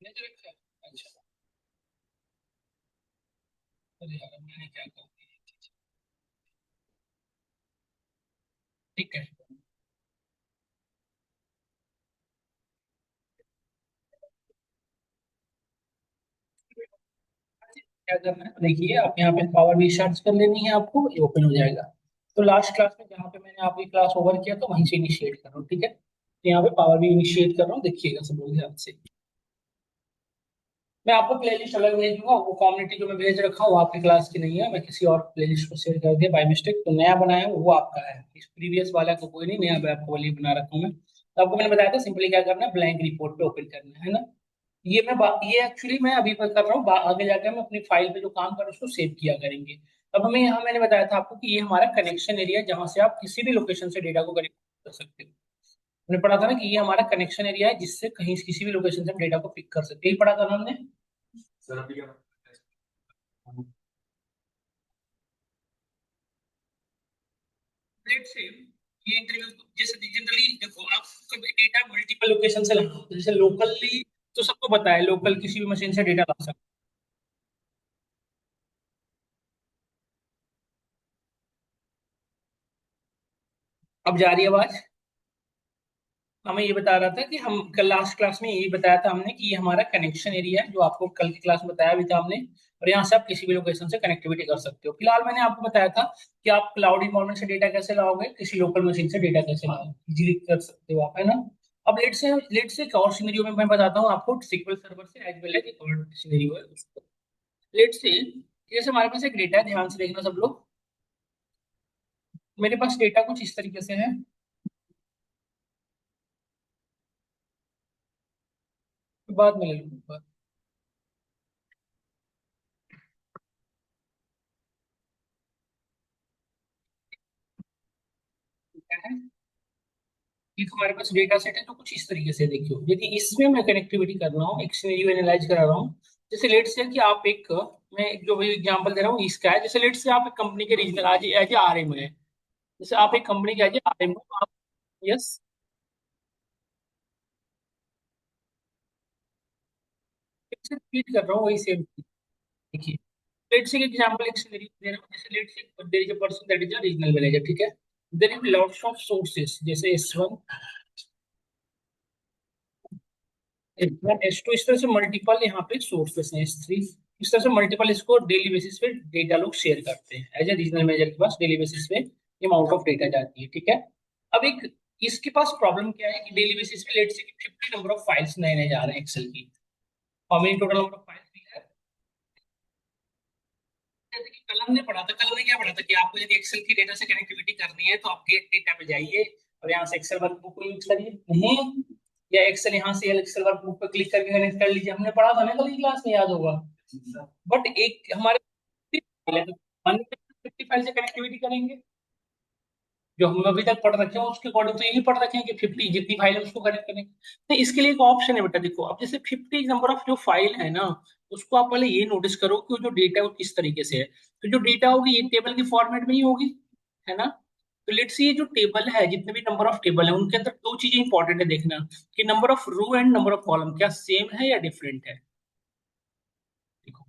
मैंने रखा है। अच्छा। अरे यार मैंने क्या कर दिया। ठीक है। क्या करना है देखिए, आप यहाँ पे पावर भी सर्च कर लेनी है आपको, ये ओपन हो जाएगा। तो लास्ट क्लास में जहाँ पे मैंने आपकी क्लास ओवर किया तो वहीं से इनिशिएट कर रहा हूँ, ठीक है। तो यहाँ पे पावर भी इनिशिएट कर रहा हूँ, देखिएगा सब लोग ध्यान से। मैं आपको प्लेलिस्ट अलग भेज दूंगा, वो कम्युनिटी जो मैं भेज रखा हूँ वो आपकी क्लास की नहीं है, मैं किसी और प्लेलिस्ट को शेयर कर दिया बाय मिस्टेक, तो नया बनाया हूँ वो आपका है, इस प्रीवियस वाला को कोई नहीं, नया मैं आपको वाली बना रखा हूँ मैं। तो आपको मैंने बताया था सिंपली क्या करना है, ब्लैंक रिपोर्ट पे ओपन करना है ना। ये एक्चुअली मैं अभी पर कर रहा हूँ, आगे जाकर हम अपनी फाइल पे जो काम कर रहे हैं उसको सेव किया करेंगे। अब हमें यहाँ मैंने बताया था आपको कि ये हमारा कनेक्शन एरिया है, जहाँ से आप किसी भी लोकेशन से डेटा को कनेक्ट कर सकते हो। हमने पढ़ा था ना कि ये हमारा कनेक्शन एरिया है, जिससे कहीं किसी भी लोकेशन से हम डेटा को पिक कर सकते हैं, यही पढ़ा था ना हमने। सर अभी क्या। लेट्स से ये इंटरव्यू जैसे जनरली देखो, आप कभी डेटा मल्टीपल लोकेशन से लाना होता है, जैसे लोकली तो सबको पता है, लोकल किसी भी मशीन से डेटा ला सकते हैं। अब जा रही है आवाज। हमें ये बता रहा था कि हम कल लास्ट क्लास में यही बताया था हमने कि ये हमारा कनेक्शन एरिया है, जो आपको कल की क्लास में बताया भी था हमने। और यहाँ से आप किसी भी लोकेशन से कनेक्टिविटी कर सकते हो। फिलहाल मैंने आपको बताया था कि आप क्लाउड इन्वायरमेंट से डेटा कैसे लाओगे, किसी लोकल मशीन से डेटा कैसे लाओगे, इजीली कर सकते हो आप, है ना। अब लेट से एक और सिनेरियो में मैं बताता हूँ आपको, सिक्वल सर्वर से एज वेल एज एक और सिनेरियो है उसको। लेट से जैसे हमारे पास एक डेटा है, ध्यान से देखना सब लोग। मेरे पास डेटा कुछ इस तरीके से है। बाद में ले लूंगा। क्या है, ये हमारे पास डेटा सेट है, तो कुछ इस तरीके से देखियो, यदि इसमें मैं कनेक्टिविटी कर रहा हूँ, एक सिनेरियो एनालाइज करा रहा हूँ। जैसे लेट से कि आप एक, मैं एक जो भी एग्जांपल दे रहा हूँ इसका है, जैसे लेट से आप एक कंपनी के रीजनल आज एज ए आरएम है। जैसे आप एक कंपनी के एज ए आरएम हो आप। यस। रिपीट कर रहा हूँ वही सेम चीज। देखिए, लेट से एग्जांपल एक सिनेरियो दे रहा हूँ, जैसे let say there is a person that is a regional manager, ठीक है। There is lots of sources, जैसे S1 S1 S2, इस तरह से मल्टीपल यहाँ पे सोर्सेस हैं, S3, इस तरह से मल्टीपल इसको डेली बेसिस पे डेटा लोग शेयर करते हैं, एज ए रीजनल मैनेजर के पास डेली बेसिस पे अमाउंट ऑफ डेटा जाती है, ठीक है। अब एक इसके पास प्रॉब्लम क्या है कि डेली बेसिस पे लेट से 50 नंबर ऑफ फाइल्स नए नए जा रहे हैं एक्सेल की। How many total number of files भी है। जैसे कि कल हमने पढ़ा था, कल हमने क्या पढ़ा था कि आपको यदि एक्सेल की डेटा से कनेक्टिविटी करनी है तो आप गेट डेटा पे जाइए और यहाँ से एक्सेल वर्कबुक को यूज करिए, नहीं या एक्सेल यहाँ से एक्सेल वर्कबुक पे क्लिक करके कनेक्ट कर लीजिए, हमने पढ़ा था ना कल की क्लास में, याद होगा। बट एक हमारे 50 फाइल से कनेक्टिविटी करेंगे, जो हम अभी तक पढ़ रखे हैं उसके अकॉर्डिंग तो यही पढ़ रखे हैं कि 50 जितनी फाइल है उसको कनेक्ट करेंगे। तो इसके लिए एक ऑप्शन है बेटा, देखो अब जैसे 50 नंबर ऑफ जो फाइल है ना, उसको आप पहले ये नोटिस करो कि वो जो डेटा है वो किस तरीके से है। तो जो डेटा होगी ये टेबल के फॉर्मेट में ही होगी, है ना। तो लेट्स सी ये जो टेबल है, जितने भी नंबर ऑफ टेबल है उनके अंदर दो चीजें इंपॉर्टेंट है देखना, कि number of row and number of column क्या सेम है या डिफरेंट है। देखो,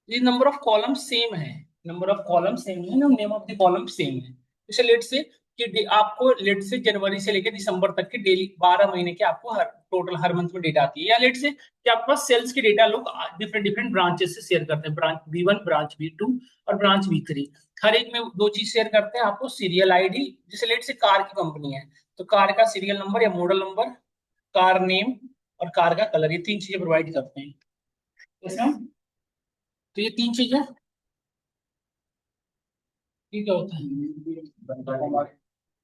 ये नंबर ऑफ कॉलम सेम है, नंबर ऑफ कॉलम सेम है ना, name of the column same है। जैसे लेट से कि आपको लेट से जनवरी से लेकर दिसंबर तक के डेली 12 महीने के आपको हर टोटल हर मंथ में डेटा आती है, या लेट से कि आपके पास सेल्स की डेटा लोग डिफरेंट डिफरेंट ब्रांचेस से शेयर करते हैं, ब्रांच B1 ब्रांच B2 और ब्रांच B3। हर एक में दो चीज शेयर करते हैं, आपको सीरियल आईडी, जैसे लेट से कार की कंपनी है तो कार का सीरियल नंबर या मॉडल नंबर, कार नेम और कार का कलर, ये तीन चीजें प्रोवाइड करते हैं। ऐसा, तो ये तीन चीजें, ये क्या होता है।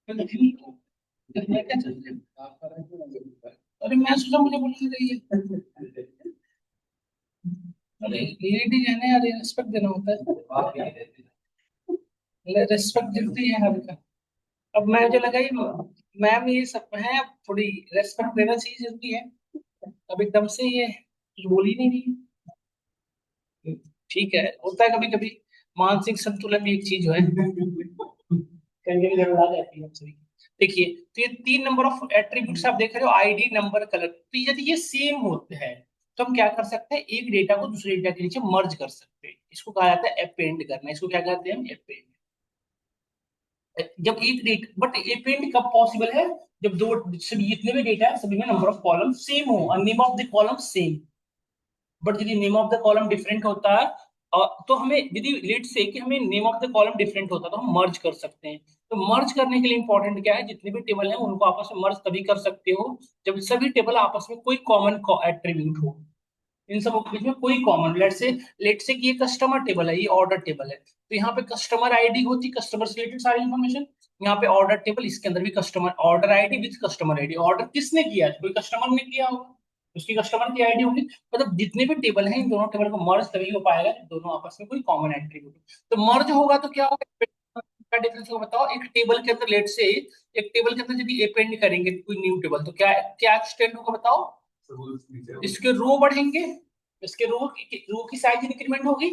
मैं क्या चल रहा है? अरे मैं सोचा मुझे बोलने चाहिए। अरे लेडीज है ना यार, रिस्पेक्ट देना होता है, रिस्पेक्ट देती है हर का। अब मैं मुझे लगा ये मैम ये सब है, अब थोड़ी रेस्पेक्ट देना चाहिए, जरूरी है। अब एकदम से ये कुछ बोल ही नहीं रही। ठीक है, होता है कभी कभी, मानसिक संतुलन भी एक चीज है। कभी कभी गड़बड़ा जाती है हम सभी की। देखिए, तो ये तीन नंबर ऑफ एट्रीब्यूट्स आप देख रहे हो, आईडी नंबर कलर, तो यदि ये सेम होते हैं तो हम क्या कर सकते हैं, एक डेटा को दूसरे डेटा के नीचे मर्ज कर सकते हैं, इसको कहा जाता है अपेंड करना, इसको क्या कहते हैं, अपेंड। जब एक डेटा, बट अपेंड कब पॉसिबल है, जब दो, सभी जितने भी डेटा है सभी में नंबर ऑफ कॉलम सेम हो, name of the column same. But यदि name of the column different होता है, तो हमें यदि लेट से कि हमें name of the column different होता है तो हम मर्ज कर सकते हैं। तो मर्ज करने के लिए इंपॉर्टेंट क्या है, जितने भी टेबल हैं उनको आपस में मर्ज तभी कर सकते हो जब सभी टेबल आपस में कोई कॉमन एट्रीब्यूट हो। इन सबों के बीच में कोई कॉमन, लेट से कि ये कस्टमर टेबल है, ये ऑर्डर टेबल है, तो यहाँ पे कस्टमर आईडी होती, कस्टमर से रिलेटेड सारी इन्फॉर्मेशन। यहाँ पे ऑर्डर टेबल, इसके अंदर भी customer order ID with customer ID, order किसने किया है, कोई कस्टमर ने किया होगा, उसकी कस्टमर की आईडी होगी। मतलब जितने भी टेबल हैं इन दोनों टेबल को मर्ज तभी हो पाएगा जब दोनों आपस में कोई कॉमन एट्रीब्यूट हो। तो मर्ज होगा तो क्या होगा, क्या डिफरेंस होगा बताओ, एक टेबल के अंदर लेट से, एक टेबल के अंदर यदि अपेंड करेंगे कोई न्यू टेबल तो क्या क्या एक्सटेंड होगा बताओ, इसके रो बढ़ेंगे, इसके रो की साइज इंक्रीमेंट होगी,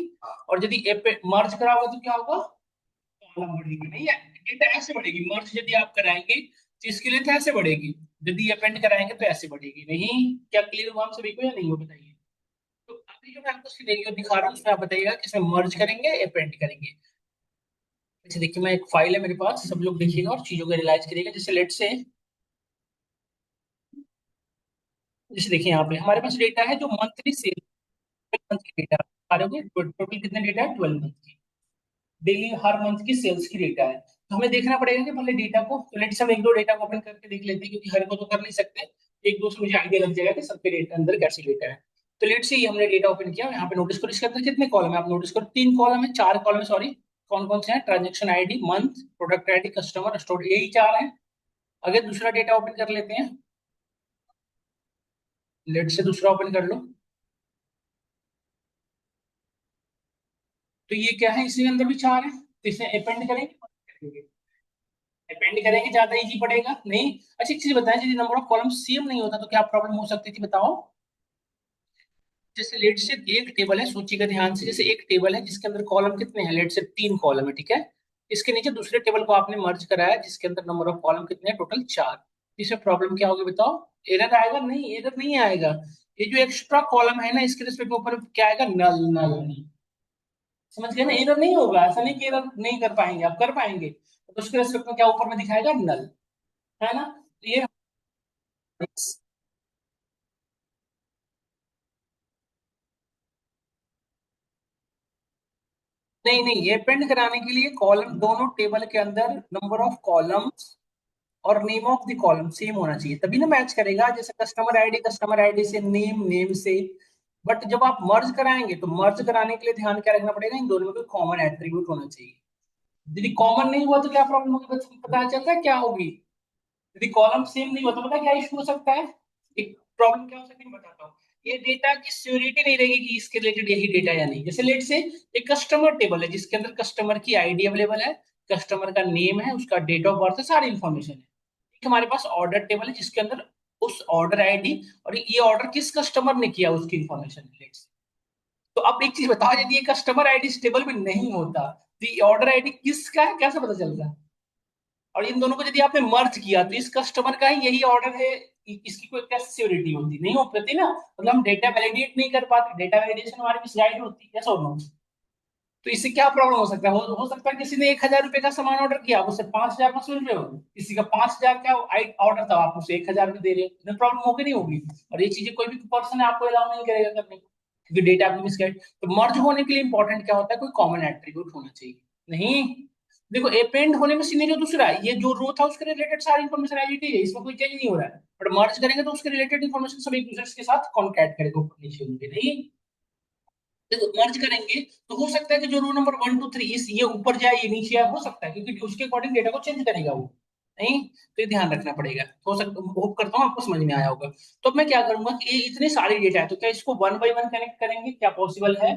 और यदि मर्ज करा होगा तो क्या होगा, कॉलम बढ़ेगी, नहीं है डेटा ऐसे बढ़ेगी, मर्ज यदि आप कराएंगे तो इसकी लेंथ ऐसे बढ़ेगी, यदि अपेंड कराएंगे तो ऐसे बढ़ेगी। नहीं, क्या क्लियर हुआ हम सभी को या नहीं हो बताइए। तो अभी जो मैं आपको सिनेरियो दिखा रहा हूँ उसमें आप बताइएगा कि इसमें मर्ज करेंगे अपेंड करेंगे। अच्छा देखिए, मैं एक फाइल है मेरे पास, सब लोग देखिएगा और चीजों को एनालाइज करिएगा। जैसे लेट से, जैसे देखिए यहाँ पे हमारे पास डेटा है जो मंथली सेल, मंथ की डेटा आ रहे होंगे, टोटल कितने डेटा है, 12 मंथ की, डेली हर मंथ की सेल्स की डेटा है। तो हमें देखना पड़ेगा कि पहले डेटा को, तो लेट्स हम एक दो डेटा को ओपन करके देख लेते हैं, क्योंकि हर को तो कर नहीं सकते, एक दो से मुझे आइडिया लग जाएगा कि सबके डेटा अंदर कैसे डेटा है। तो लेट्स से ये हमने डेटा ओपन किया, यहाँ पे नोटिस करो इसके अंदर कितने कॉलम है, आप नोटिस करो 3 कॉलम है, 4 कॉलम है सॉरी। कौन कौन से हैं, transaction ID, month, product ID, customer, store, यही 4 हैं। अगर दूसरा डेटा ओपन कर लेते हैं, लेट से दूसरा ओपन कर लो, तो ये क्या है, इसी के अंदर भी 4 है, तो इसे अपेंड करेंगे, अपेंड करेंगे, ज्यादा इजी पड़ेगा नहीं। अच्छा एक चीज बताएं, यदि नंबर ऑफ कॉलम सेम नहीं होता तो क्या प्रॉब्लम हो सकती थी बताओ। जैसे लेट से एक टेबल है, सोचिएगा ध्यान से, जैसे एक टेबल है जिसके अंदर कॉलम कितने हैं, लेट से 3 कॉलम है, ठीक है। इसके नीचे दूसरे टेबल को आपने मर्ज कराया जिसके अंदर नंबर ऑफ कॉलम कितने हैं, टोटल 4। इसमें प्रॉब्लम क्या होगी बताओ, एरर आएगा, नहीं एरर नहीं आएगा। ये जो एक्स्ट्रा कॉलम है ना इसके रिस्पेक्ट में ऊपर क्या आएगा, नल नल। समझ गए ना, एरर नहीं होगा, ऐसा नहीं कि एरर नहीं कर पाएंगे, आप कर पाएंगे, तो उसके रिस्पेक्ट में क्या ऊपर में दिखाएगा, नल, है ना। तो ये नहीं नहीं, ये पेंड कराने के लिए कॉलम, दोनों टेबल के अंदर नंबर ऑफ कॉलम्स और name of the column same होना चाहिए, तभी ना मैच करेगा। जैसे कस्टमर आईडी से, नेम नेम से। बट जब आप मर्ज कराएंगे तो मर्ज कराने के लिए ध्यान क्या रखना पड़ेगा, इन दोनों में कोई कॉमन एट्रीब्यूट होना चाहिए। यदि कॉमन नहीं हुआ तो क्या प्रॉब्लम होगी, पता चलता है क्या होगी, यदि कॉलम सेम नहीं होता पता क्या इशू हो सकता है, एक प्रॉब्लम क्या हो सकती है मैं बताता हूँ। ये डेटा की श्योरिटी नहीं रहेगी कि इसके रिलेटेड यही डेटा या नहीं। जैसे लेट से एक कस्टमर टेबल है जिसके अंदर कस्टमर की आईडी अवेलेबल है, कस्टमर का नेम है, उसका डेट ऑफ बर्थ है, सारी इंफॉर्मेशन है। एक हमारे पास ऑर्डर टेबल है जिसके अंदर उस ऑर्डर आईडी और ये ऑर्डर किस कस्टमर ने किया उसकी इंफॉर्मेशन है। तो अब एक चीज बताओ, यदि ये कस्टमर आईडी इस टेबल में नहीं होता तो ये ऑर्डर आईडी किसका है, कैसे पता चलता। और इन दोनों को यदि आपने मर्ज किया तो इस कस्टमर का ही यही ऑर्डर है, इसकी कोई कैसे सिक्योरिटी होती, नहीं हो पाती ना, मतलब हम डेटा वैलिडेट नहीं कर पाते, डेटा वैलिडेशन हमारी मिसगाइड होती है, कैसे होना। तो इससे क्या प्रॉब्लम हो सकता है, हो सकता है किसी ने 1,000 रुपए का सामान ऑर्डर किया, आप उससे 5,000 का सुन रहे हो, किसी का 5,000 का ऑर्डर था, आप उसे 1,000 भी दे रहे हो, प्रॉब्लम होगी नहीं होगी। और ये चीजें कोई भी पर्सन है आपको अलाउ नहीं करेगा करने को, क्योंकि डेटा आपकी मिसगाइड। तो मर्ज होने के लिए इंपॉर्टेंट क्या होता है, कोई कॉमन एट्रीब्यूट होना चाहिए। नहीं, देखो अपेंड होने में सिनेरियो दूसरा है, ये जो रो था उसके रिलेटेड सारी इन्फॉर्मेशन आईडी है, इसमें कोई चेंज नहीं हो रहा है, बट मर्ज करेंगे तो उसके रिलेटेड इन्फॉर्मेशन सब एक दूसरे के साथ कॉन्टैक्ट करेगा, ऊपर नीचे होंगे नहीं। देखो मर्ज करेंगे तो हो सकता है कि जो रो नंबर 1 2 3 इस ये ऊपर जाए ये नीचे आए, हो सकता है, क्योंकि उसके अकॉर्डिंग डेटा को चेंज करेगा वो। नहीं, तो ये ध्यान रखना पड़ेगा। हो सकता, होप करता हूँ आपको समझ में आया होगा। तो अब मैं क्या करूंगा कि ये इतने सारे डेटा है तो क्या इसको वन बाई वन कनेक्ट करेंगे, क्या पॉसिबल है,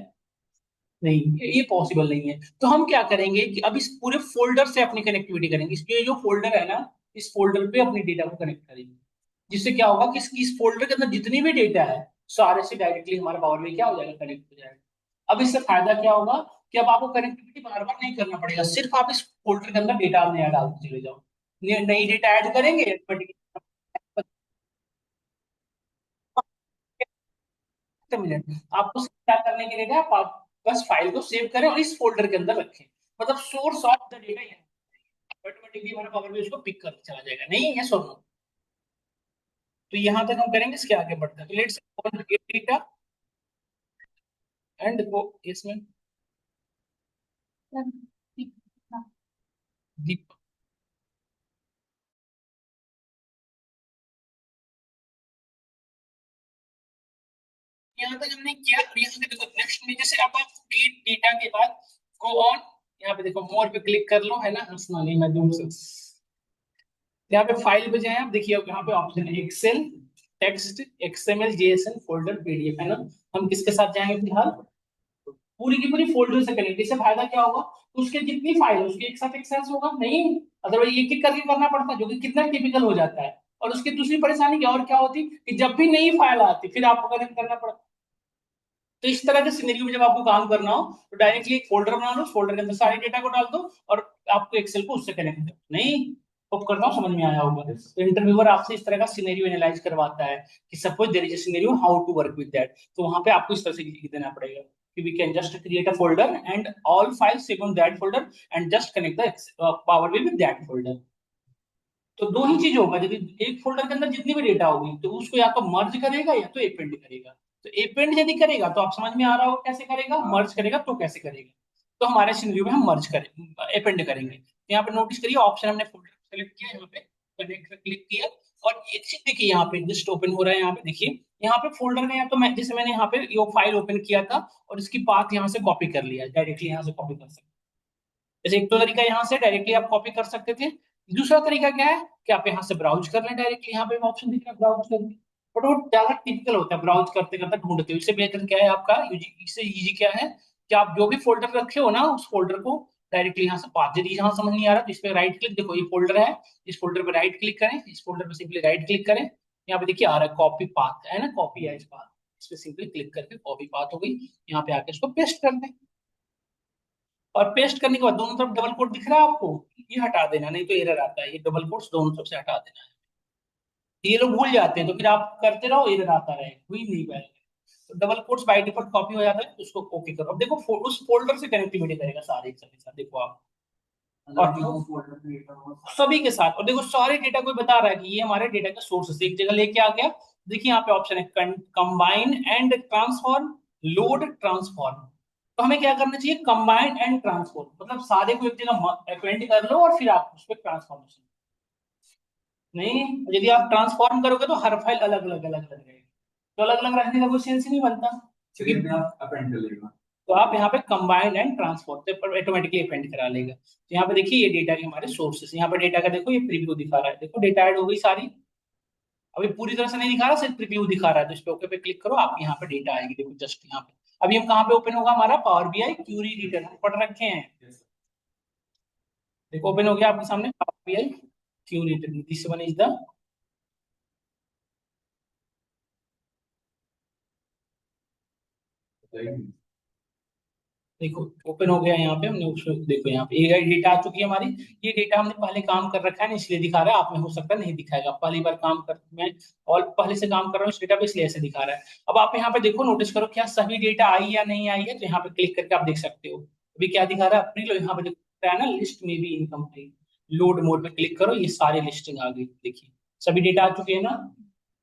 नहीं ये पॉसिबल नहीं है। तो हम क्या करेंगे कि अब इस पूरे फोल्डर से अपनी कनेक्टिविटी करेंगे, इसके जो फोल्डर है ना, इस फोल्डर पे अपनी डेटा को कनेक्ट करेंगे, जिससे क्या होगा कि इस फोल्डर के अंदर जितनी भी डेटा है सारे से डायरेक्टली हमारे पावर में क्या हो जाएगा, कनेक्ट हो जाएगा। अब इससे फायदा क्या होगा कि अब आपको कनेक्टिविटी बार बार नहीं करना पड़ेगा, सिर्फ आप इस फोल्डर के अंदर डेटा नया डालते चले जाओ, नई डेटा ऐड करेंगे, मिनट आपको क्या करने के लिए आप बस फाइल को सेव करें और इस फोल्डर के अंदर रखें, मतलब source of the data automatically हमारा पावर भी उसको पिक कर चला जाएगा, नहीं है सो नो। तो यहां तक हम करेंगे, इसके आगे बढ़ते हैं। तो लेट्स गेट डेटा एंड वो इसमें दीप यहाँ तक हमने किया। और यहाँ पे देखो नेक्स्ट में जैसे अब आप गेट डेटा के बाद गो ऑन, यहाँ पे देखो मोर पे क्लिक कर लो, है ना, हंसना नहीं मैं दूर से। यहाँ पे फाइल पे जाए आप, देखिए अब यहाँ पे ऑप्शन है Excel, text, XML, JSN, folder, PDF, है ना। हम किसके साथ जाएंगे फिलहाल, पूरी की पूरी फोल्डर से करेंगे। इससे फायदा क्या होगा, उसके जितनी फाइल उसके एक साथ एक्सेस होगा, नहीं अदरवाइज एक एक करके करना पड़ता है, जो कि कितना टिपिकल हो जाता है। और उसकी दूसरी परेशानी क्या और क्या होती कि जब भी नई फाइल आती फिर आपको कनेक्ट करना पड़ता। तो इस तरह के सिनेरियो में जब आपको काम करना हो तो डायरेक्टली एक फोल्डर बना लो, उस फोल्डर के अंदर सारे डेटा को डाल दो और आपको एक्सेल को उससे कनेक्ट करो। नहीं, होप करता हूँ समझ में आया होगा। तो इंटरव्यूअर आपसे इस तरह का सिनेरियो एनालाइज करवाता है कि suppose there is a scenario how to work with that, तो वहां पे आपको इस तरह से लिख देना पड़ेगा कि we can just create a folder and all files save on that folder and just connect the power B with that folder. तो दो ही चीज होगा, यदि एक फोल्डर के अंदर जितनी भी डेटा होगी तो उसको या तो मर्ज करेगा या तो एपेंड करेगा। तो एपेंड यदि करेगा तो आप समझ में आ रहा होगा कैसे करेगा, मर्ज करेगा तो कैसे करेगा। तो हमारे सिनेरियो में हम मर्ज करें एपेंड करेंगे। तो यहाँ पे नोटिस करिए ऑप्शन हमने फोल्डर सेलेक्ट किया, यहाँ पे कनेक्ट क्लिक किया और एक चीज देखिए यहाँ पे जस्ट ओपन हो रहा है, यहाँ पे देखिए यहाँ पे फोल्डर में, या तो मैं जैसे मैंने यहाँ पे ये फाइल ओपन किया था और इसकी पाथ यहाँ से कॉपी कर लिया, डायरेक्टली यहाँ से कॉपी कर सकते। जैसे एक तो तरीका यहाँ से डायरेक्टली आप कॉपी कर सकते थे, दूसरा तरीका क्या है कि आप यहाँ से ब्राउज कर लें डायरेक्टली, यहाँ पे ऑप्शन दिख रहा है ब्राउज करने। बट वो ज्यादा टिपिकल होता है, ब्राउज करते करते ढूंढते हो। इससे बेहतर क्या है आपका, इससे इजी क्या है कि आप जो भी फोल्डर रखे हो ना उस फोल्डर को डायरेक्टली यहाँ से पाथ, यदि यहाँ समझ नहीं आ रहा तो इस पे राइट क्लिक, देखो ये फोल्डर है, इस फोल्डर पे राइट क्लिक करें, इस फोल्डर पे सिंपली राइट क्लिक करें, यहाँ पे देखिए आ रहा है कॉपी पाथ, है ना, कॉपी एज पाथ। इस पे सिंपली क्लिक करके कॉपी पाथ हो गई, यहाँ पे आके इसको पेस्ट कर दें। और पेस्ट करने के बाद दोनों तरफ डबल कोट दिख रहा है आपको, ये हटा देना, नहीं तो एरर आता है, ये डबल कोट्स दोनों तरफ से हटा देना है। ये लोग भूल जाते हैं तो फिर आप करते रहो, एरर आता रहे, हुई नहीं पाएगा। तो double quotes by default copy हो जाता है, उसको ओके करो। अब देखो उस फोल्डर से कनेक्टिविटी करेगा सारे एक साथ, देखो आप और सभी के साथ। और देखो सारे डेटा कोई बता रहा है कि ये हमारे डेटा का सोर्स एक जगह लेके आ गया। देखिए यहाँ पे ऑप्शन है combine and transform, load transform. तो हमें क्या करना चाहिए, कंबाइन एंड ट्रांसफॉर्म, मतलब सारे को एक जगह अपेंड कर लो और फिर आप उस पर ट्रांसफॉर्मेशन। नहीं, यदि आप ट्रांसफॉर्म करोगे तो हर फाइल अलग अलग रहेगी, तो अलग अलग रखने का कोई सेंस ही नहीं बनता, क्योंकि आप अपेंड कर लेगा। तो आप यहाँ पे कंबाइन एंड ट्रांसफॉर्म तो ऑटोमेटिकली अपेंड करा लेगा। तो यहाँ पे देखिए ये डेटा के हमारे सोर्सेस, यहाँ पे डेटा का देखो ये प्रीव्यू दिखा रहा है, देखो डेटा ऐड हो गई सारी। अभी पूरी तरह से नहीं दिखा रहा, सिर्फ प्रीव्यू दिखा रहा है, तो इस पे ओके पे क्लिक करो, आप यहाँ पे डेटा आएगी, देखो जस्ट यहाँ पे। अभी हम कहाँ पे ओपन होगा, हमारा पावर बीआई क्यूरी एडिटर हम पढ़ रखे हैं। देखो ओपन हो गया आपके सामने power BI query editor, this one is the, देखो ओपन हो गया यहाँ पे, हमने उसमें देखो यहाँ पे ये डेटा आ चुकी है हमारी। ये डेटा हमने पहले काम कर रखा है ना, इसलिए दिखा रहा है, आप में हो सकता है नहीं दिखाएगा, पहली बार काम कर मैं और पहले से काम कर रहा हूँ इस डेटा पे, इसलिए ऐसे दिखा रहा है। अब आप यहाँ पे देखो नोटिस करो क्या सभी डेटा आई या नहीं आई है, तो यहाँ पे क्लिक करके आप देख सकते हो अभी क्या दिखा रहा है, अपनी यहाँ पे देखो है ना, लिस्ट में भी इनकम्प्लीट। लोड मोड पे क्लिक करो, ये सारे लिस्टिंग आ गई, देखिए सभी डेटा आ चुके हैं ना।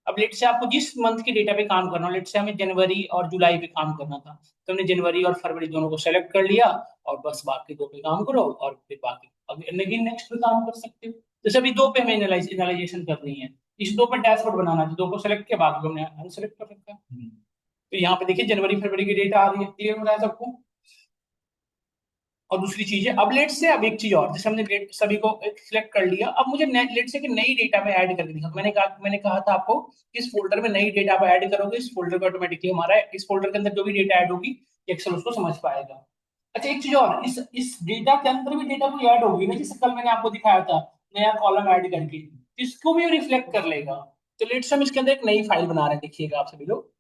अब लेट से आपको जिस मंथ के डेटा पे काम करना हो, लेट से हमें जनवरी और जुलाई पे काम करना था, तो हमने जनवरी और फरवरी दोनों को सेलेक्ट कर लिया और बस बाकी दो पे काम करो और फिर बाकी अब लेकिन नेक्स्ट पे काम कर सकते हो। जैसे अभी दो पे हमें एनालाइजेशन करनी है, इस दो पे डैशबोर्ड बनाना है, तो दो को सेलेक्ट किया, बाकी को हमने अनसेलेक्ट कर रखा है। तो यहाँ पे देखिए जनवरी फरवरी की डेटा आ रही है, क्लियर हो रहा है सबको। और दूसरी चीज है, अब लेट से अब एक चीज और, जैसे हमने डेट सभी को सिलेक्ट कर लिया, अब मुझे लेट से कि नई डेटा में ऐड करके दिखा, मैंने कहा था आपको कि इस फोल्डर में नई डेटा आप ऐड करोगे, इस फोल्डर को ऑटोमेटिकली हमारा इस फोल्डर के अंदर जो भी डेटा ऐड होगी एक्सेल उसको समझ पाएगा। अच्छा एक चीज और, इस डेटा के अंदर भी डेटा कोई ऐड होगी ना, जैसे कल मैंने आपको दिखाया था नया कॉलम ऐड करके, इसको भी रिफ्लेक्ट कर लेगा। तो लेट्स हम इसके अंदर एक नई फाइल बना रहे हैं, देखिएगा आप सभी लोग,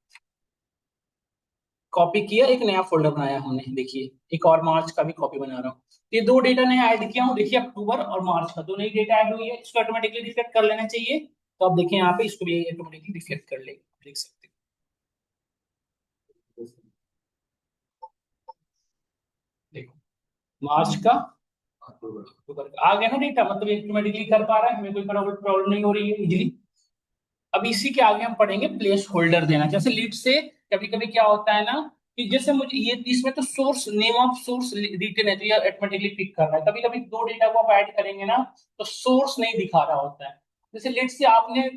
कॉपी किया एक नया फोल्डर बनाया हमने, देखिए एक और मार्च का भी कॉपी बना रहा हूँ। ये दो डेटा नया ऐड किया हूँ, देखिए अक्टूबर और मार्च का दो नई डेटा ऐड हुई है, इसको ऑटोमेटिकली रिफ्लेक्ट कर लेना चाहिए। तो आप देखिए यहाँ पे इसको भी ऑटोमेटिकली रिफ्लेक्ट कर लेगा, देख सकते मार्च का, अक्टूबर का आ गया ना डेटा, मतलब ऑटोमेटिकली कर पा रहा है, हमें कोई प्रॉब्लम नहीं हो रही है इजीली। अब इसी के आगे हम पढ़ेंगे प्लेस होल्डर देना। जैसे लीड से कभी कभी क्या होता है ना कि जैसे मुझे ये इसमें तो source name of source written है तो ये ऑटोमेटिकली पिक कर रहा है। कभी कभी दो डेटा को आप ऐड करेंगे ना तो सोर्स नहीं दिखा रहा होता है। जैसे लेट से आपने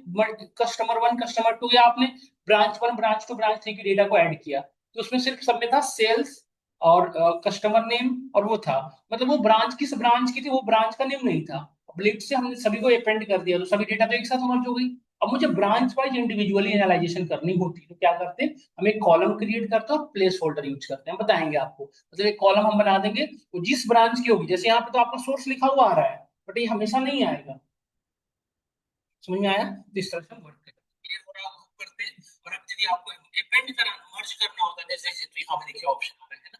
कस्टमर वन कस्टमर टू या आपने branch one branch two branch three की डेटा को ऐड किया तो उसमें सिर्फ सब में था सेल्स और कस्टमर नेम और वो था, मतलब वो ब्रांच किस ब्रांच की थी वो ब्रांच का नेम नहीं था। अब लेट से हमने सभी को अपेंड कर दिया तो सभी डेटा तो एक साथ मर्ज हो गई। अब मुझे ब्रांच वाइज इंडिविजुअली एनालाइजेशन करनी होती है तो क्या करते हैं, हम एक कॉलम क्रिएट करते हैं और प्लेस होल्डर यूज करते हैं। हम बताएंगे आपको, मतलब एक कॉलम हम बना देंगे वो जिस ब्रांच की होगी। जैसे यहाँ पे तो आपका सोर्स लिखा हुआ आ रहा है बट ये हमेशा नहीं आएगा। समझ में आया? तो इस तरह से हम वर्क करते हैं, ये पूरा हम करते हैं। और अब यदि आपको अपेंड करना मर्ज करना होगा जैसे जैसे तो यहाँ पे देखिए ऑप्शन आ रहा है ना,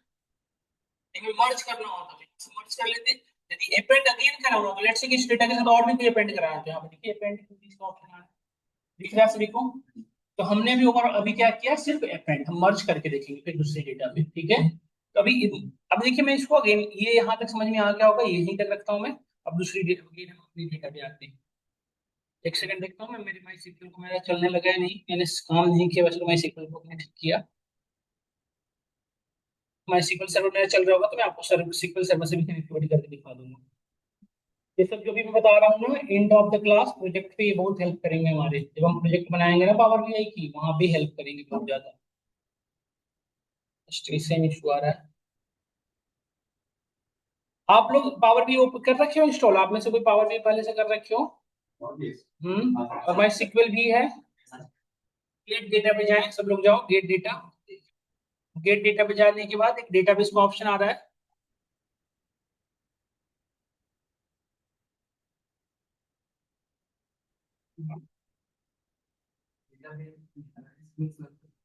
लेकिन मर्ज करना होता है मर्ज कर लेते हैं। यदि अपेंड अगेन करना होगा तो लेट्स से कि इस डेटा के साथ और भी कोई अपेंड कराना है तो यहाँ पे देखिए अपेंड का ऑप्शन आ रहा है, दिख रहा है सभी को? तो हमने भी ओवर अभी क्या किया, सिर्फ अपेंड हम मर्ज करके देखेंगे फिर दूसरे डेटा पे, ठीक है? तो अभी अब देखिए मैं इसको अगेन ये यहाँ तक समझ में आ गया होगा, यही तक रखता हूँ मैं। अब दूसरी डेटा अगेन हम अपनी डेटा पे आते हैं। एक सेकंड देखता हूँ मैं, मेरी माई सीक्वल को मेरा चलने लगा है नहीं, मैंने काम नहीं किया वैसे, माई सीक्वल को मैंने ठीक किया। माई सीक्वल सर्वर मेरा चल रहा होगा तो मैं आपको सर्वर सीक्वल सर्वर से भी कनेक्टिविटी करके दिखा दूंगा। ये सब जो भी मैं बता रहा हूँ ना end of the class project पे ये बहुत हेल्प करेंगे हमारे, जब हम प्रोजेक्ट बनाएंगे ना पावर बीआई की वहां भी हेल्प करेंगे बहुत ज्यादा। सेम इशू आ रहा है। आप लोग पावर भी ओपन कर रखे हो इंस्टॉल, आप में से कोई पावर भी पहले से कर रखे हो? और माई सीक्वल भी है। गेट डेटा पे जाएं, सब लोग जाओ गेट डेटा। गेट डेटा पे जाने के बाद एक डेटाबेस का ऑप्शन आ रहा है।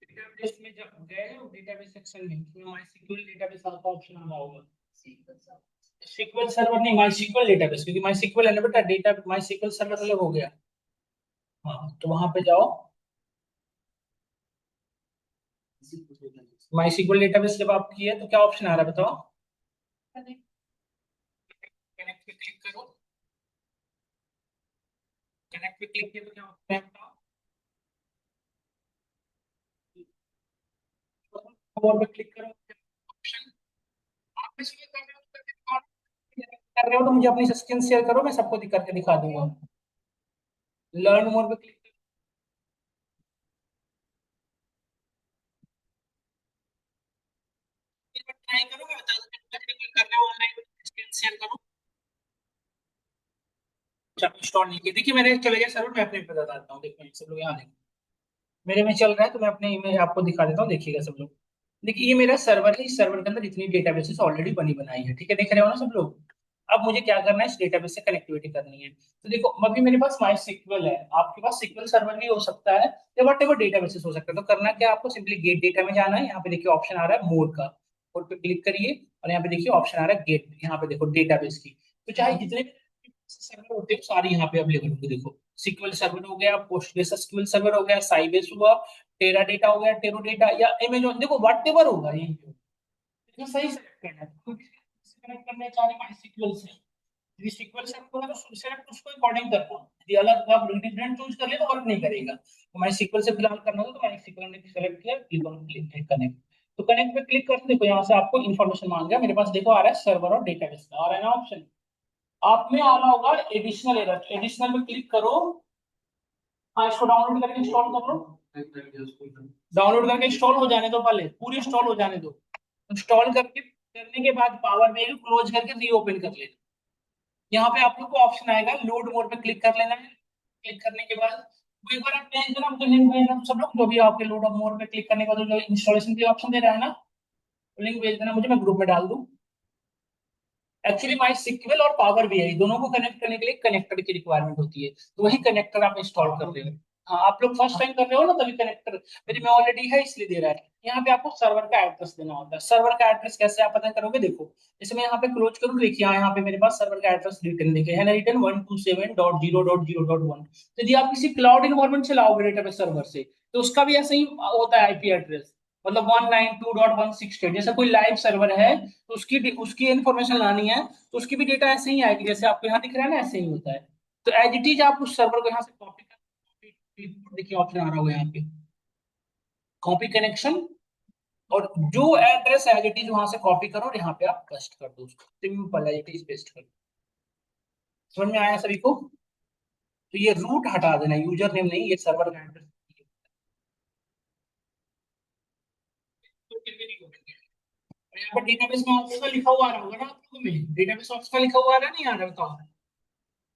डेटाबेस में जब गए हो डेटाबेस सेक्शन में उसमें माई सीक्वल डेटाबेस का ऑप्शन आ रहा होगा। सीक्वल सर्वर नहीं, माई सीक्वल डेटाबेस, क्योंकि माई सीक्वल है ना बेटा, डेटा माई सीक्वल सर्वर अलग हो गया। हाँ तो वहां पे जाओ। माई सीक्वल डेटाबेस जब आप किए तो क्या ऑप्शन आ रहा है बताओ? कनेक्ट पे क्लिक करो। कनेक्ट पे क्लिक किया तो क्या होता है बताओ? और पे क्लिक करो ऑप्शन। आप इसमें कर रहे हो कर रहे हो तो मुझे अपनी स्क्रीन शेयर करो, मैं सबको करके दिखा दूंगा। लर्न मोर पे क्लिक करके ट्राई करो, मैं बता दूंगा कर रहे हो ऑनलाइन स्क्रीन शेयर करो। अच्छा इंस्टॉल नहीं किया, देखिए मेरे चले गए सर्वर, मैं अपने पे बताता हूँ, देखो सब लोग यहाँ देखो मेरे में चल रहा है तो मैं अपने इमेज आपको दिखा देता हूँ, देखिएगा सब लोग। देखिए ये मेरा सर्वर है, इस सर्वर के अंदर इतनी डेटाबेसेस ऑलरेडी बनी बनाई है, ठीक है देख रहे हो ना सब लोग? अब मुझे क्या करना है, इस डेटाबेस से कनेक्टिविटी करनी है। तो देखो अभी मेरे पास माई सीक्वल है, आपके पास सीक्वल सर्वर भी हो सकता है या वट एवर डेटाबेसेस हो सकता है। तो करना क्या आपको, सिंपली गेट डेटा में जाना है, यहाँ पे देखिए ऑप्शन आ रहा है मोर का, मोर पे क्लिक करिए और यहाँ पे देखिए ऑप्शन आ रहा है गेट, यहाँ पे देखो डेटाबेस की। तो चाहे जितने भी सर्वर होते हैं सारी यहाँ पे अवेलेबल होंगे। देखो सीक्वल सर्वर हो गया, पोस्टग्रेस एसक्यूएल सर्वर हो गया, साइबेस हुआ, टेरा डेटा हो गया, टेरो डेटा या अमेजोन, देखो वट एवर होगा ये, इसमें सही सेलेक्ट करना है। तो कनेक्ट करने चाह रहे हैं सीक्वल से, यदि सीक्वल से आपको तो सिलेक्ट उसको अकॉर्डिंग करना, यदि अलग आप डिफरेंट चूज कर ले तो वर्क नहीं करेगा। तो मैं सीक्वल से फिलहाल करना हो तो मैं सीक्वल ने सेलेक्ट किया, क्लिक ऑन क्लिक कनेक्ट। तो कनेक्ट पे क्लिक करते देखो यहाँ से आपको इन्फॉर्मेशन मांग गया, मेरे पास देखो आ रहा है सर्वर और डेटाबेस का आ रहा है ना ऑप्शन। आप में आ रहा होगा एडिशनल एरर, एडिशनल में क्लिक करो। हाँ इसको डाउनलोड करके इंस्टॉल कर लो। डाउनलोड करके इंस्टॉल हो जाने दो, पहले पूरी इंस्टॉल हो जाने दो। इंस्टॉल करके करने के बाद पावर मेल क्लोज करके रीओपन कर लेना। यहाँ पे आप लोग को ऑप्शन आएगा लोड मोड पे क्लिक कर लेना है। क्लिक करने के बाद वो एक बार आप भेज देना, मुझे लिंक भेज देना सब लोग, जो भी आपके लोड मोड पे क्लिक करने के बाद जो इंस्टॉलेशन के ऑप्शन दे रहा है ना, लिंक भेज देना मुझे, मैं ग्रुप में डाल दूँ। एक्चुअली माई सिक्वल और पावर बीआई दोनों को कनेक्ट करने के लिए कनेक्टर की रिक्वायरमेंट होती है, तो वही कनेक्टर आप इंस्टॉल कर रहे हो। हाँ आप लोग फर्स्ट टाइम कर रहे हो ना तभी कनेक्टर मेरी में ऑलरेडी है इसलिए दे रहा है। यहाँ पे आपको सर्वर का एड्रेस देना होता है। सर्वर का एड्रेस कैसे आप पता करोगे, देखो जैसे मैं यहाँ पे क्लोज करूँ, देखिए यहाँ पे मेरे पास सर्वर का एड्रेस रिटर्न दिखे है ना, रिटर्न 127.0.0.1। यदि आप किसी क्लाउड इन्वायरमेंट चलाओगे डेटाबेस सर्वर से तो उसका भी ऐसे ही होता है आईपी एड्रेस। मतलब 192.168, जैसे कोई लाइव सर्वर है तो उसकी उसकी इन्फॉर्मेशन लानी है तो उसकी भी डेटा ऐसे ही आएगी, जैसे आपको यहाँ दिख रहा है ना, ऐसे ही होता है। तो एज इट इज आप उस सर्वर को यहाँ से कॉपी कर, देखिए ऑप्शन आ रहा होगा यहाँ पे, कॉपी कनेक्शन, और जो एड्रेस एज इट इज वहां से कॉपी करो और यहाँ पे आप पेस्ट कर दो उसको, simple as it is paste कर दो। समझ में आया सभी को? तो ये रूट हटा देना, यूजर नेम नहीं, ये सर्वर का एड्रेस। तो फिर भी नहीं करेंगे। और यहाँ पर डेटाबेस में ऑप्शनल लिखा हुआ आ रहा होगा ना आप लोगों में, डेटाबेस ऑप्शनल लिखा हुआ आ रहा है, नहीं आ रहा बताओ?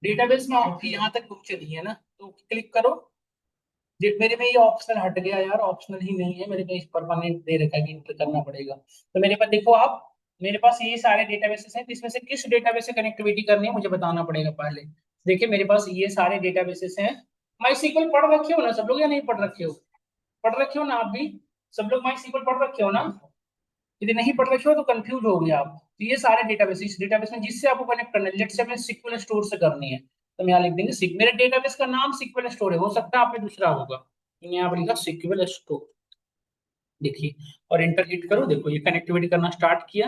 डेटाबेस में आप यहाँ तक पहुंचे नहीं है ना, तो क्लिक करो। मेरे में ये ऑप्शनल हट गया यार, ऑप्शनल ही नहीं है मेरे में, इस परमानेंट दे रखा है कि इंटर करना पड़ेगा। तो मेरे पास देखो आप, मेरे पास ये सारे डेटाबेसेस हैं, तो इसमें से किस डेटाबेस से कनेक्टिविटी करनी है मुझे बताना पड़ेगा पहले। देखिए मेरे पास ये सारे डेटाबेसेस हैं। माई सीक्वल पढ़ रखे हो ना सब लोग या नहीं पढ़ रखे हो? पढ़ रखे हो ना आप भी? सब लोग माई सीक्वल पढ़ रखे हो ना? यदि नहीं पढ़ रखे हो तो कंफ्यूज हो गए आप। तो ये सारे डेटाबेस, इस डेटाबेस में जिससे आपको कनेक्ट करना है, लेट्स से हमें सीक्वल स्टोर से करनी है, तो हम यहाँ लिख देंगे मेरे डेटाबेस का नाम सीक्वल स्टोर है, हो सकता है आप में दूसरा होगा, तो यहाँ पर लिखा सीक्वल स्टोर, देखिए, और इंटर हिट करो, देखो ये कनेक्टिविटी करना स्टार्ट किया,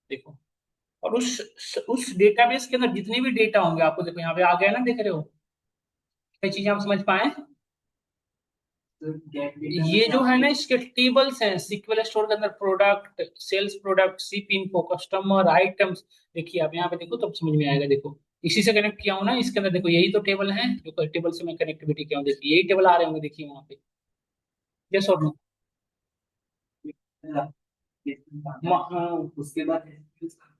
देखो। और उस डेटाबेस के अंदर जितने भी डेटा होंगे आपको, देखो यहाँ पे आ गया ना, देख रहे हो? कई चीजें आप समझ पाए? ये जो है ना, इसके टेबल्स हैं सीक्वल स्टोर के अंदर, product, sales product, ship info, customer, items. देखिए आप यहाँ पे देखो तब समझ में आएगा, देखो इसी से कनेक्ट किया हूं ना इसके अंदर, देखो यही तो टेबल है जो टेबल से मैं कनेक्टिविटी किया हूँ, देखिए यही टेबल आ रहे होंगे, देखिए वहाँ पे। यस और नो? उसके बाद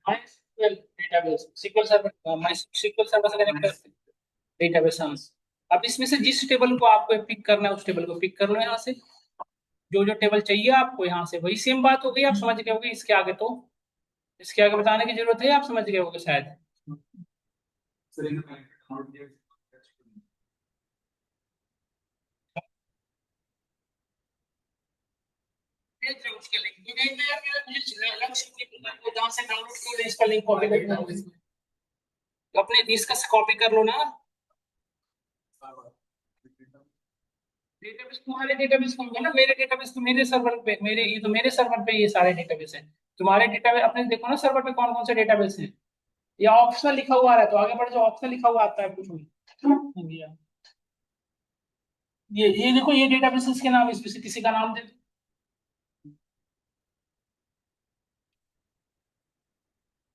माई डेटाबेस सीक्वल सर्वर, माई सीक्वल सर्वर से कनेक्ट कर डेटाबेस, हाँ। अब इसमें से जिस टेबल को आपको पिक करना है उस टेबल को पिक कर लो यहाँ से, जो जो टेबल चाहिए आपको यहाँ से, वही सेम बात हो गई, आप समझ गए होगे, इसके आगे तो, इसके आगे बताने की जरूरत है, आप समझ गए होगे शायद। भेज रहे हो उसके लिंक, ये भेज दिया मेरा, मुझे अलग से नहीं पता, वो जहाँ से डाउनलोड किया इसका लिंक कॉपी करना होगा इसमें। तो अपने इसका कॉपी कर लो ना। डेटाबेस तुम्हारे डेटाबेस का होगा ना, मेरे डेटाबेस तो मेरे सर्वर पे, मेरे ये तो मेरे सर्वर पे ये सारे डेटाबेस हैं। तुम्हारे डेटाबेस अपने देखो ना सर्वर पे कौन कौन से डेटाबेस हैं, या ऑप्शनल लिखा हुआ है तो आगे बढ़ जाओ, ऑप्शनल लिखा हुआ आता है कुछ भी। ये देखो, ये डेटाबेसेस के नाम, इसमें से किसी का नाम दे दो।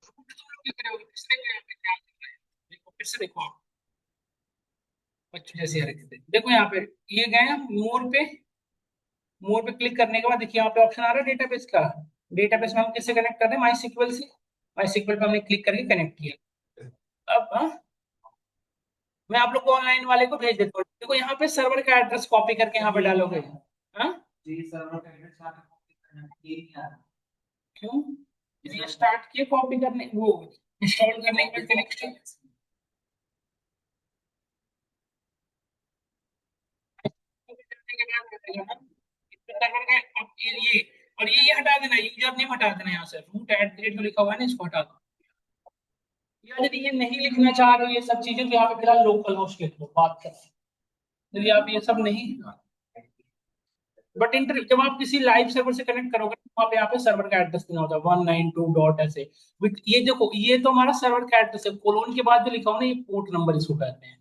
तुम लोग लिख रहे हो, किसने क्या क्या लिख रहे हैं? देखो फिर से देखो आप, बच्चों जैसे हरकत है, देखो यहाँ पे, ये गए मोर पे, मोर पे क्लिक करने के बाद देखिए यहाँ पे ऑप्शन आ रहा है डेटाबेस का। डेटाबेस में हम किससे कनेक्ट कर रहे हैं? माई सीक्वल से। माई सीक्वल पे हमने क्लिक करके कनेक्ट किया। अब मैं आप लोग को ऑनलाइन वाले को भेज देता हूँ, देखो यहाँ पे सर्वर का एड्रेस कॉपी करके यहाँ पे डालोगे। हाँ, जी सर्वर का एड्रेस यहाँ पे कॉपी करना है, ये नहीं आ रहा। क्यों? ये स्टार्ट किए कॉपी करने, वो इंस्टॉल करने के कनेक्शन करने के बाद करेगा ना, इसमें सर्वर का अब ये, और ये हटा देना, यूजर नेम हटा देना, यहाँ से रूट एट द रेट जो लिखा हुआ है ना, इसको हटा दो। या यदि ये नहीं लिखना चाह रहे हो ये सब चीजें, तो यहाँ पे फिलहाल लोकल होस्ट लिख लो, बात कर। यदि आप ये सब नहीं, बट इंटर जब आप किसी लाइव सर्वर से कनेक्ट करोगे तो वहाँ पे यहाँ पे सर्वर का एड्रेस देना होता है, 192 डॉट ऐसे विथ, ये देखो ये तो हमारा सर्वर का एड्रेस है, कोलोन के बाद जो लिखा हो ना, ये पोर्ट नंबर इसको कहते हैं,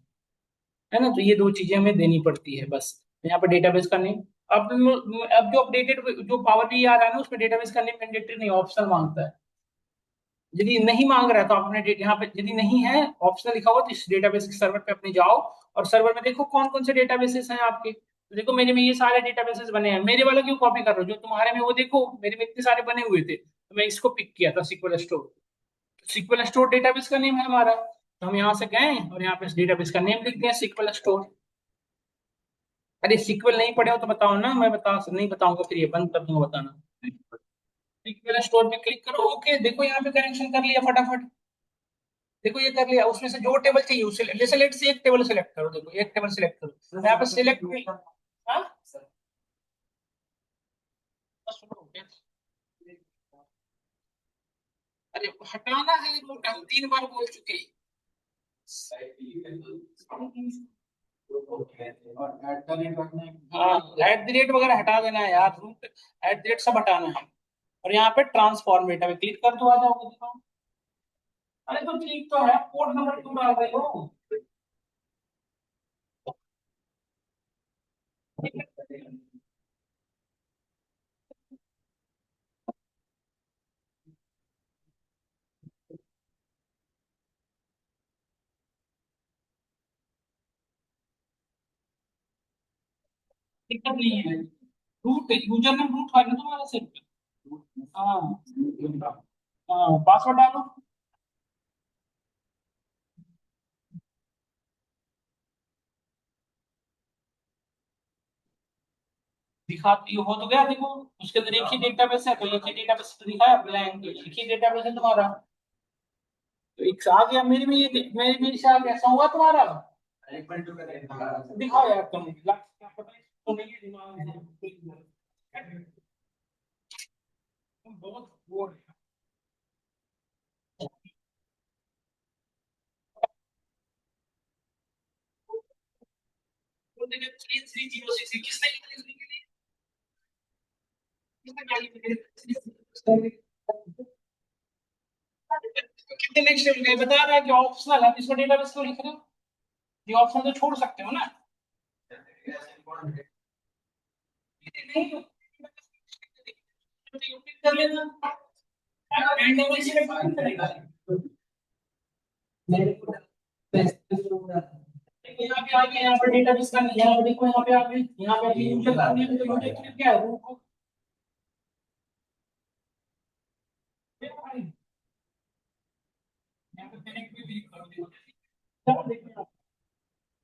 है ना? तो ये दो चीजें हमें देनी पड़ती है बस। यहाँ पे डेटाबेस का नेम, अब जो अपडेटेड जो पावर भी आ रहा है ना, उसमें डेटाबेस का नेम मैंडेटरी नहीं, ऑप्शनल मांगता है। यदि नहीं मांग रहा है तो आप अपने यहाँ पे, यदि नहीं है ऑप्शनल लिखा हुआ, तो इस डेटाबेस के सर्वर पे अपने जाओ, और सर्वर में देखो कौन कौन से डेटाबेसेस हैं आपके, तो देखो मेरे में ये सारे डेटाबेसेस बने हैं, मेरे वाला क्यों कॉपी कर रहे हो? जो तुम्हारे में वो देखो, मेरे में इतने सारे बने हुए थे, तो मैं इसको पिक किया था, sequel store. Sequel store database का नेम है हमारा, तो हम यहाँ से गए और यहाँ पे डेटाबेस का नेम लिख दिया, सीक्वल स्टोर। अरे सीक्वल नहीं पढ़े हो तो बताओ ना, मैं बता नहीं बताऊंगा फिर ये बंद कर दूंगा बताना। सीक्वल स्टोर पे क्लिक करो, ओके, देखो यहाँ पे कनेक्शन कर लिया फटाफट। देखो ये कर लिया, उसमें से जो टेबल चाहिए उसे जैसे लेट से एक टेबल सेलेक्ट करो, देखो एक टेबल सेलेक्ट करो, यहाँ पे सिलेक्ट, हाँ बस सुनो, अरे हटाना है वो, हम 3 बार बोल चुके हैं। और एट द रेट रखना है। हाँ, एट द रेट वगैरह हटा देना है यार, रूट एट द रेट सब हटाना है। और यहाँ पे ट्रांसफॉर्मेट में क्लिक कर दो, आ जाओगे दिखाओ। अरे तो ठीक तो है, कोड नंबर क्यों डाल रहे हो? दिक्कत नहीं है, रूट यूजर नेम रूट है ना तुम्हारा सिर्फ। हाँ हाँ, पासवर्ड डालो। दिखाती हो तो गया देखो, उसके अंदर एक ही डेटाबेस है, तो एक ही डेटाबेस दिखा है, ब्लैंक एक ही डेटाबेस है तुम्हारा। तो एक आ गया, मेरे में ये मेरे में से आ गया, ऐसा हुआ तुम्हारा। दिखाओ यार तुम, क्या पता है, तो नहीं है दिमाग है। तुम बहुत बोर हो। 330 किसने लिखा है? कितने नेक्स्ट लेवल गए बता रहा है कि ऑप्शनल है, इसमें डेटाबेस क्यों लिख रहे हो? ये ऑप्शन तो छोड़ सकते हो ना। नहीं कर लेना, रैंडमली सिलेक्ट करेगा। यहाँ पे आ गया, यहाँ पर डेटाबेस का, यहाँ पे देखो, यहाँ पे आ गए, यहाँ पे यूजर का नेम, तो यूजर क्या है, रूट को। यहाँ पे कनेक्ट भी करो, देखो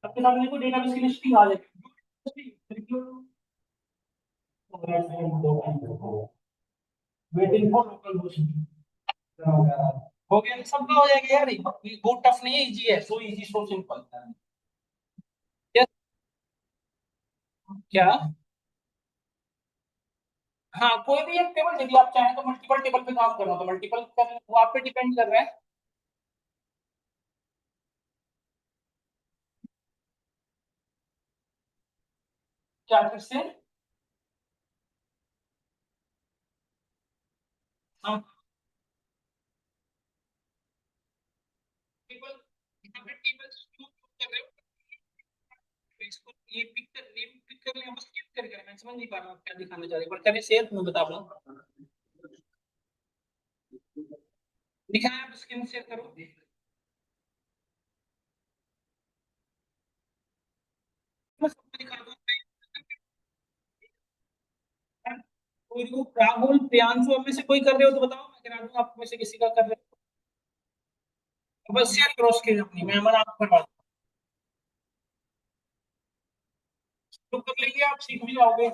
सबके सामने को डेटाबेस की लिस्ट आ जाएगी। Waiting for local host. हो गया, सबका हो जाएगा यार, ये बहुत टफ नहीं है, इजी है, so easy so simple. Yes. क्या? हाँ, कोई भी एक टेबल, यदि आप चाहें तो मल्टीपल टेबल पे काम करना, तो मल्टीपल कर, वो आप पे डिपेंड कर रहा है। क्या फिर से? हाँ, टेबल, यहाँ पे टेबल क्यों कर रहे हो? तो इसको ये पिक्चर नेम पिक कर ले, बस क्लिक करके, मैं समझ नहीं पा रहा हूँ आप क्या दिखाना चाह रहे हो, पर कभी शेयर मैं बता पाऊँ। दिखाया, आप स्क्रीन शेयर करो। मैं सबको दिखा दूँ। कोई को राहुल प्रियांशु आप में से कोई कर रहे हो तो बताओ, मैं करा दूँ, आप में से किसी का कर रहे हो बस शेयर करो स्क्रीन अपनी, मैं मन आपको करवा दूँ। तो कर लेंगे, आप सीख भी जाओगे।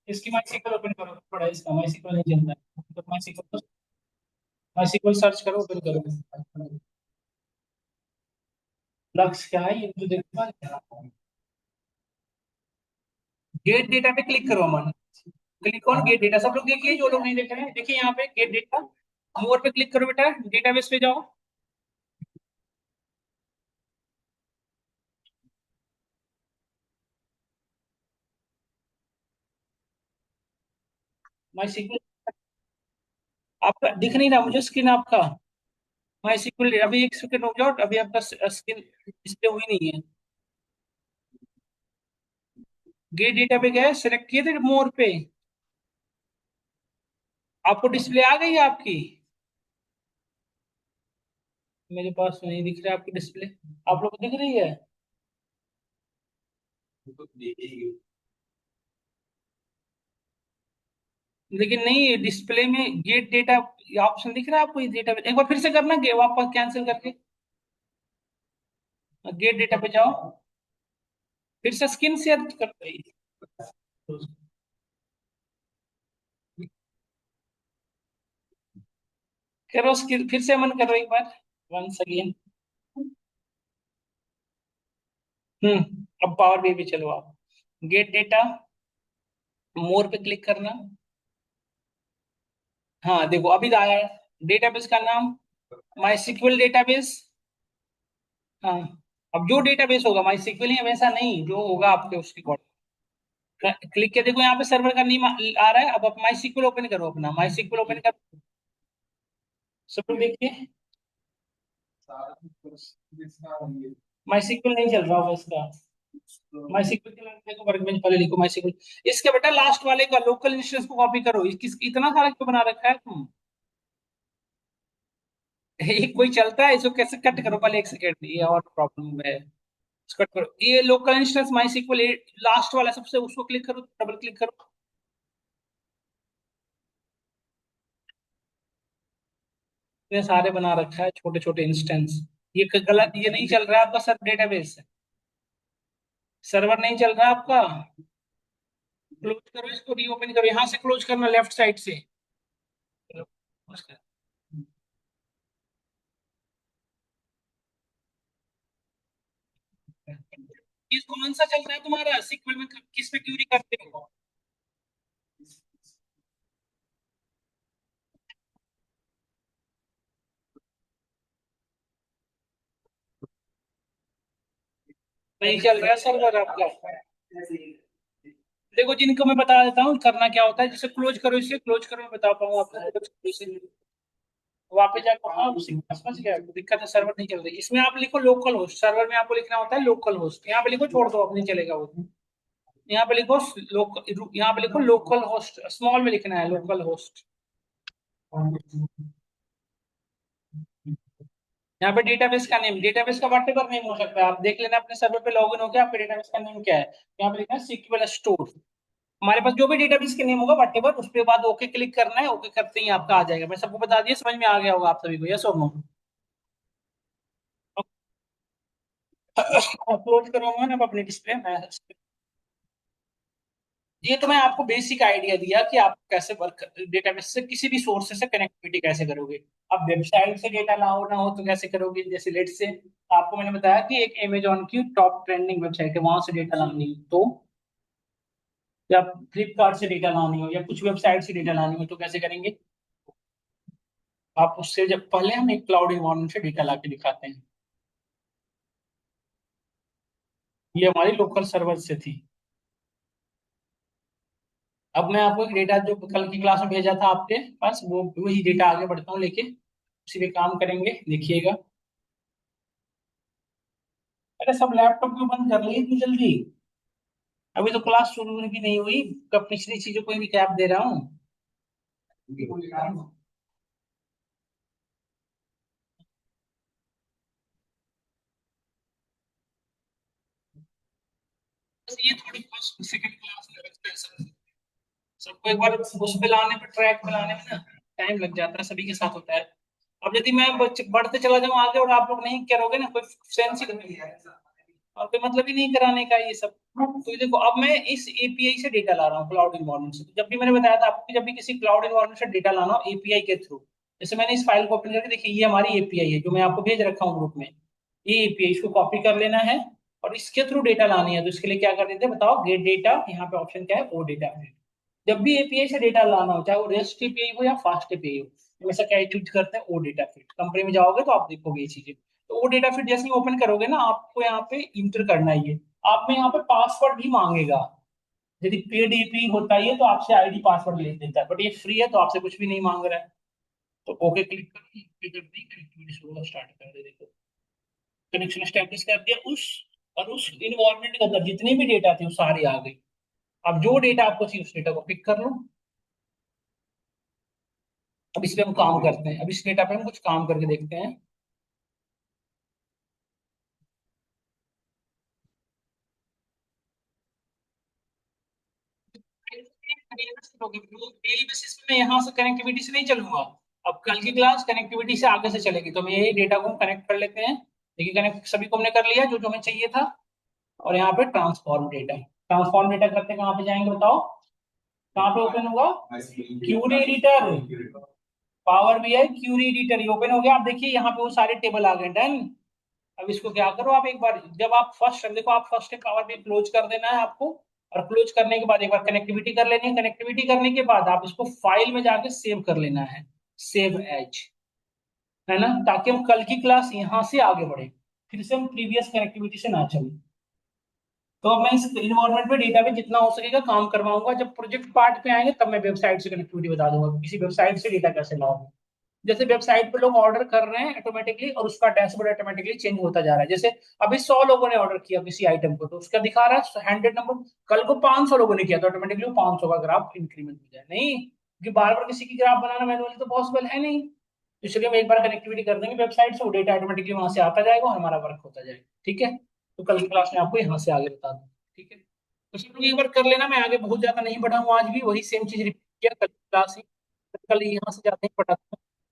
इसकी माई सीक्वल ओपन करो, बड़ा इसका माई सीक्वल नहीं चलता है, तो माई सीक्वल सर्च करो, ओपन करो। लक्ष्य क्या है ये तो देखो। गेट डेटा पे क्लिक करो मन, क्लिक ऑन गेट डेटा, सब लोग देखिए, जो लोग नहीं देख रहे हैं देखिए, यहाँ पे गेट डेटा, मोर पे क्लिक करो बेटा, डेटाबेस पे जाओ। माई सीक्वल आपका दिख नहीं रहा मुझे स्क्रीन आपका। माई सीक्वल अभी एक सेकंड रुक जाओ, अभी आपका स्क्रीन डिस्प्ले हुई नहीं है। गेट डेटा पे गए, सेलेक्ट किए थे मोर पे, आपको डिस्प्ले आ गई है आपकी। मेरे पास नहीं दिख रहा आपकी डिस्प्ले, आप लोग को दिख रही है? लेकिन नहीं, डिस्प्ले में गेट डेटा ऑप्शन दिख रहा है आपको, डेटा एक बार फिर से करना, वापस कैंसिल करके गेट डेटा पे जाओ, फिर से स्क्रीन शेयर कर। करो स्क्रीन फिर से मन करो एक बार, वंस अगेन। अब पावर भी चलो आप, गेट डेटा, मोर पे क्लिक करना। हाँ देखो अभी आया है, डेटाबेस का नाम माई सिक्वल डेटाबेस। हाँ, अब जो डेटाबेस होगा माई सीक्वल ही वैसा नहीं, जो होगा आपके उसके अकॉर्डिंग क्लिक के देखो, यहाँ पे सर्वर का नेम आ रहा है। अब आप माई सीक्वल ओपन करो, अपना माई सीक्वल ओपन करो, सब लोग देखिए। माई सीक्वल नहीं चल रहा होगा इसका। माई सीक्वल के नाम देखो, वर्कbench पहले लिखो माई सीक्वल। इसके बेटा लास्ट वाले का लोकल इंस्टेंस को कॉपी करो। इतना सारा क्यों बना रखा है तुम? एक कोई चलता है, इसको कैसे कट करो पहले, एक सेकेंड, ये और प्रॉब्लम है। इसको कट करो, ये लोकल इंस्टेंस माई सीक्वल लास्ट वाला सबसे, उसको क्लिक करो, डबल क्लिक करो। इतने सारे बना रखा है छोटे छोटे इंस्टेंस। ये गलत, ये नहीं चल रहा है आपका सर डेटाबेस, सर्वर नहीं चल रहा है आपका। क्लोज करो इसको, रीओपन करो, यहाँ से क्लोज करना लेफ्ट साइड से। close कर। ये कौन सा चल रहा है तुम्हारा सीक्वल में, किस पे क्यूरी करते हो? नहीं चल रहा है सर्वर आपका? देखो, जिनको मैं बता देता हूँ करना क्या होता है, जैसे क्लोज करो, इसे क्लोज करो, मैं बता पाऊँ आपको, close करो इसे। वापस जाकर हाँ समझ गया, दिक्कत है सर्वर नहीं चल रही। इसमें आप लिखो लोकल होस्ट, सर्वर में आपको लिखना होता है लोकल होस्ट, यहाँ पे लिखो, छोड़ दो अब नहीं चलेगा वो। यहाँ पे लिखो लोकल, यहाँ पे लिखो लोकल होस्ट, स्मॉल में लिखना है लोकल होस्ट। यहाँ पे डेटाबेस का नेम, डेटाबेस का व्हाटएवर नेम हो सकता है, आप देख लेना अपने सर्वर पे लॉगिन होकर आपके डेटाबेस का नेम क्या है। यहाँ पे लिखना है सीक्वल स्टोर। हमारे पास जो भी डेटाबेस के नेम होगा व्हाटएवर, उस पे बाद ओके क्लिक करना है, ओके करते ही आपका आ जाएगा। मैं सबको बता दिया, समझ में आ गया होगा आप सभी को, यस और नो? अपलोड करूंगा ना अब अपने डिस्प्ले में। ये तो मैं आपको बेसिक आइडिया दिया कि आप कैसे वर्क, डेटाबेस से किसी भी सोर्स से कनेक्टिविटी कैसे करोगे। अब वेबसाइट से डेटा लाओ ना हो तो कैसे करोगे, जैसे लेट से आपको मैंने बताया कि एक अमेजोन की टॉप ट्रेंडिंग वेबसाइट है, वहां से डेटा लानी हो तो, या फ्लिपकार्ट से डेटा लानी हो, या कुछ वेबसाइट से डेटा लानी हो तो कैसे करेंगे? आप उससे, जब पहले हम एक क्लाउड इन्वायरमेंट से डेटा ला के दिखाते हैं। ये हमारी लोकल सर्वर से थी। अब मैं आपको एक डेटा जो कल की क्लास में भेजा था आपके पास, वो वही डेटा आगे बढ़ता हूँ लेके, उसी पे काम करेंगे, देखिएगा। अरे सब लैपटॉप क्यों बंद कर लिए इतनी जल्दी? अभी तो क्लास शुरू भी नहीं हुई, कब पिछली चीजों को ही रिकैप दे रहा हूँ। बस ये थोड़ी फर्स्ट सेकंड क्लास में लगता है सबको एक बार उस पे लाने पे, ट्रैक पे लाने में ना टाइम लग जाता है, सभी के साथ होता है। अब यदि मैं बढ़ते चला जाऊं आगे और आप लोग नहीं करोगे ना, कोई सेंस ही नहीं है, और कोई मतलब ही नहीं कराने का ये सब। तो ये देखो, अब मैं इस एपीआई से डेटा ला रहा हूँ क्लाउड इन्वायरमेंट से। तो जब भी मैंने बताया था आपको कि जब भी किसी क्लाउड इन्वायरमेंट से डेटा लाना हो एपीआई के थ्रू, जैसे मैंने इस फाइल को ओपन करके देखिए, ये हमारी एपीआई है जो मैं आपको भेज रखा हूँ ग्रुप में। ये एपीआई, इसको कॉपी कर लेना है और इसके थ्रू डेटा लानी है। तो इसके लिए क्या कर देते हैं बताओ, गेट डेटा, यहाँ पे ऑप्शन क्या है, ओ डेटा। जब भी एपीआई से डेटा लाना हो, चाहे वो रेस्ट एपीआई हो या फास्ट एपीआई हो, हमेशा क्या चूज करते हैं, ओ डेटा फिट। कंपनी में जाओगे तो आप देखोगे ये चीजें। तो ओ डेटा फिट जैसे ही ओपन करोगे ना, आपको यहाँ पे इंटर करना ही है। आप में यहाँ पे पासवर्ड भी मांगेगा। यदि पेड एपीआई होता है तो आपसे आईडी पासवर्ड ले लेता है, बट ये फ्री है तो आपसे कुछ भी नहीं मांग रहा है। तो ओके क्लिक करके कनेक्टिविटी स्टार्ट कर दे, देखो कनेक्शन स्टैब्लिश कर दिया उस, और उस इन्वायरमेंट के अंदर जितने भी डेटा थे वो सारे आ गए। अब जो डेटा आपको चाहिए उस डेटा को पिक कर लो। अब इस पे हम काम करते हैं, अब इस डेटा पे हम कुछ काम करके देखते हैं। डेली बेसिस पे मैं यहाँ से कनेक्टिविटी से नहीं चलूंगा। अब कल की क्लास कनेक्टिविटी से आगे से चलेगी, तो मैं यही डेटा को कनेक्ट कर लेते हैं। देखिए कनेक्ट सभी को हमने कर लिया जो जो हमें चाहिए था। और यहाँ पे ट्रांसफॉर्म डेटा, ट्रांसफॉर्म डेटा करते कहाँ पे जाएंगे बताओ, कहाँ पे ओपन होगा? Query editor, power BI query editor, ये ओपन हो गया। आप देखिए यहाँ पे वो सारे टेबल आ गए, डन। अब इसको क्या करो, आप एक बार जब आप फर्स्ट, देखो आप फर्स्ट पावर भी क्लोज कर देना है आपको। और क्लोज करने के बाद एक बार कनेक्टिविटी कर लेनी है, कनेक्टिविटी करने के बाद आप इसको फाइल में जाके सेव कर लेना है, सेव एज, है ना, ताकि हम कल की क्लास यहाँ से आगे बढ़े। फिर से हम प्रीवियस कनेक्टिविटी से ना चले। तो अब मैं इस इन्वायरमेंट में डेटा पे जितना हो सकेगा काम करवाऊंगा, जब प्रोजेक्ट पार्ट पे आएंगे तब मैं वेबसाइट से कनेक्टिविटी बता दूंगा कि किसी वेबसाइट से डेटा कैसे लाओ। जैसे वेबसाइट पे लोग ऑर्डर कर रहे हैं ऑटोमेटिकली, और उसका डैशबोर्ड ऑटोमेटिकली चेंज होता जा रहा है। जैसे अभी 100 लोगों ने ऑर्डर किया किसी आइटम को, तो उसका दिखा रहा है 100 नंबर। कल को 500 लोगों ने किया तो ऑटोमेटिकली वो 500 का ग्राफ इंक्रीमेंट हो जाए। नहीं, क्योंकि बार बार किसी की ग्राफ बनाना मैनुअली तो पॉसिबल है नहीं। तो इसलिए हम एक बार कनेक्टिविटी कर देंगे वेबसाइट से, वो डेटा ऑटोमेटिकली वहां से आता जाएगा और हमारा वर्क होता जाएगा। ठीक है, तो कल की क्लास में आपको यहाँ से आगे बता दूँ। ठीक है, तो सब लोग एक बार कर लेना, मैं आगे बहुत ज्यादा नहीं बढ़ा हूँ, आज भी वही सेम चीज रिपीट किया कल की क्लास ही। कल यहाँ से जाते ही पढ़ा